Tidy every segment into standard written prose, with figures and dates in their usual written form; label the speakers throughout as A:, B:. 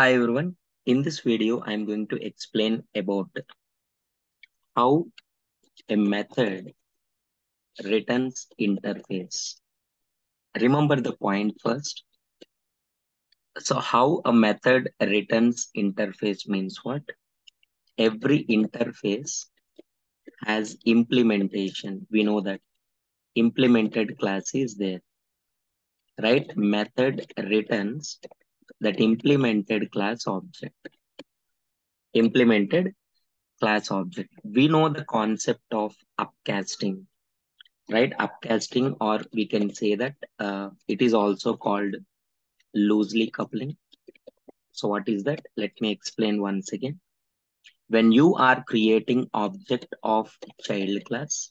A: Hi everyone. In this video, I'm going to explain about how a method returns interface. Remember the point first. So how a method returns interface means what? Every interface has implementation. We know that implemented class is there, right? Method returns that implemented class object. Implemented class object. We know the concept of upcasting, right? Upcasting, or we can say that it is also called loosely coupling. So what is that? Let me explain once again. When you are creating object of child class,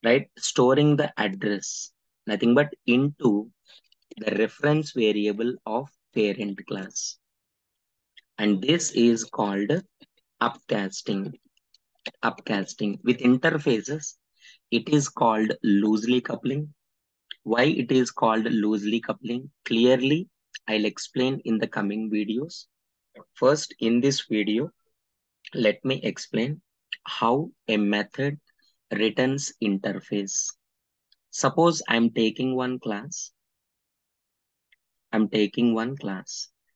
A: right? Storing the address, nothing but into the reference variable of parent class. And this is called upcasting. Upcasting with interfaces, it is called loosely coupling. Why it is called loosely coupling? Clearly, I'll explain in the coming videos. First, in this video, let me explain how a method returns interface. Suppose I'm taking one class.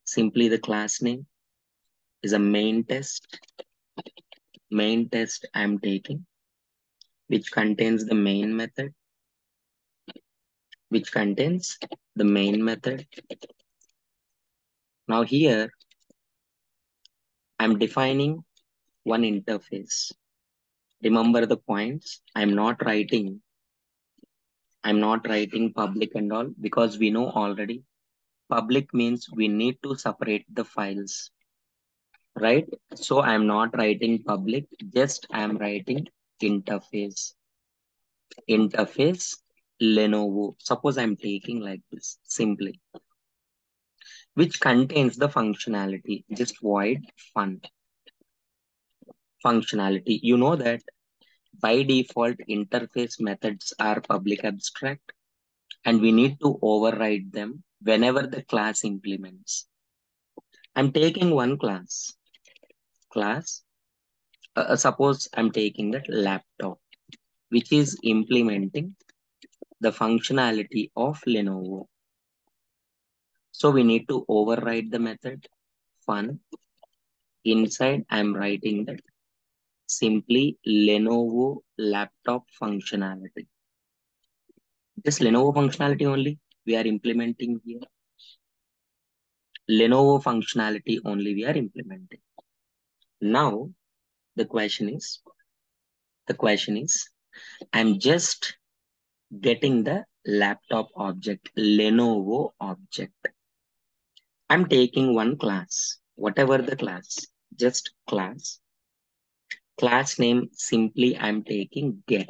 A: Simply the class name is a main test. Main test I'm taking, which contains the main method, Now here, I'm defining one interface. Remember the points. I'm not writing public and all, because we know already public means we need to separate the files, right? So I'm not writing public, just I'm writing interface. Interface Lenovo. Suppose I'm taking like this simply, which contains the functionality, just void fun functionality. You know that by default interface methods are public abstract, and we need to override them whenever the class implements. I'm taking one class. Suppose I'm taking that laptop, which is implementing the functionality of Lenovo. So we need to override the method fun. Inside, I'm writing that simply Lenovo laptop functionality. This Lenovo functionality only we are implementing here. Lenovo functionality only we are implementing. Now the question is, I'm just getting the laptop object, Lenovo object. I'm taking one class, whatever the class, just class. Class name simply I'm taking get.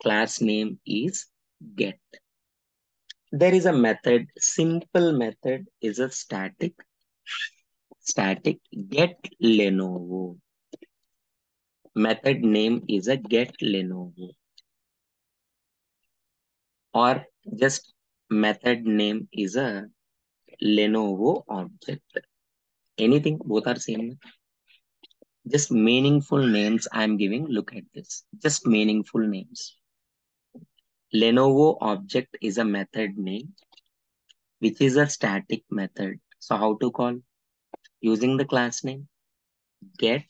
A: Class name is get. There is a method, simple method is a static get Lenovo. Method name is a get Lenovo, or just method name is a Lenovo object. Anything, both are same. Just meaningful names I'm giving. Look at this. Just meaningful names. Lenovo object is a method name, which is a static method. So how to call? Using the class name get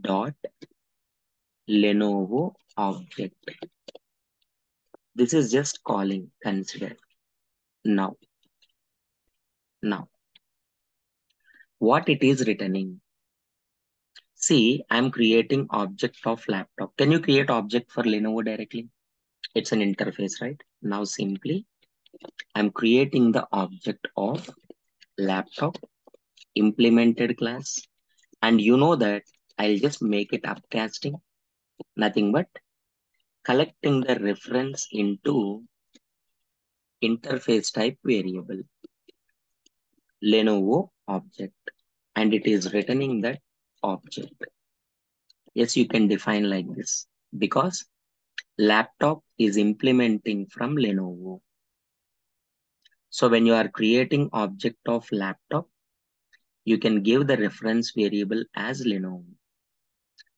A: dot Lenovo object. This is just calling. Consider now. What it is returning? See, I'm creating object of laptop. Can you create object for Lenovo directly? It's an interface, right? Now simply I'm creating the object of laptop implemented class, and you know that I'll just make it upcasting, nothing but collecting the reference into interface type variable Lenovo object, and it is returning that object. Yes, you can define like this, because Laptop is implementing from Lenovo. So when you are creating object of laptop, you can give the reference variable as Lenovo,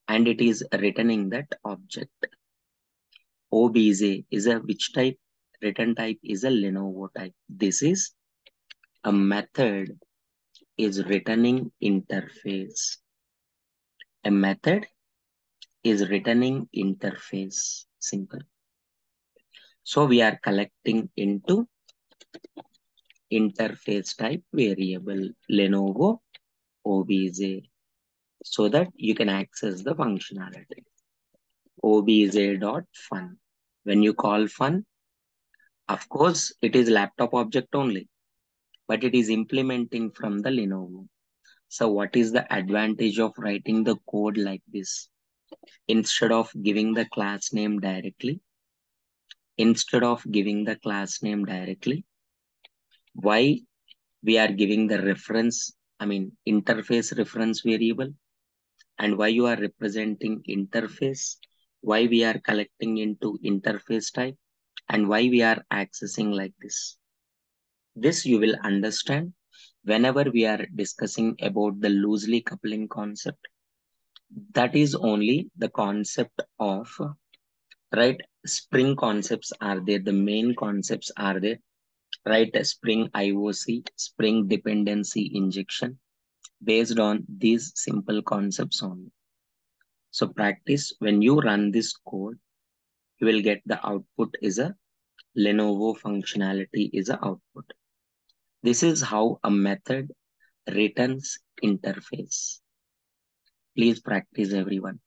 A: and it is returning that object. OBJ is a which type? Return type is a Lenovo type. This is a method is returning interface. A method is returning interface. Simple. So we are collecting into interface type variable Lenovo OBJ so that you can access the functionality. obj.fun. When you call fun, of course, it is laptop object only, but it is implementing from the Lenovo. So what is the advantage of writing the code like this? Instead of giving the class name directly, why we are giving the reference, interface reference variable, and why you are representing interface, why we are collecting into interface type, and why we are accessing like this. This you will understand whenever we are discussing about the loosely coupling concept. That is only the concept of, right? Spring concepts are there, the main concepts are there, right? Spring IOC, spring dependency injection, based on these simple concepts only. So practice, when you run this code, you will get the output is a Lenovo functionality is a output. This is how a method returns interface. Please practice everyone.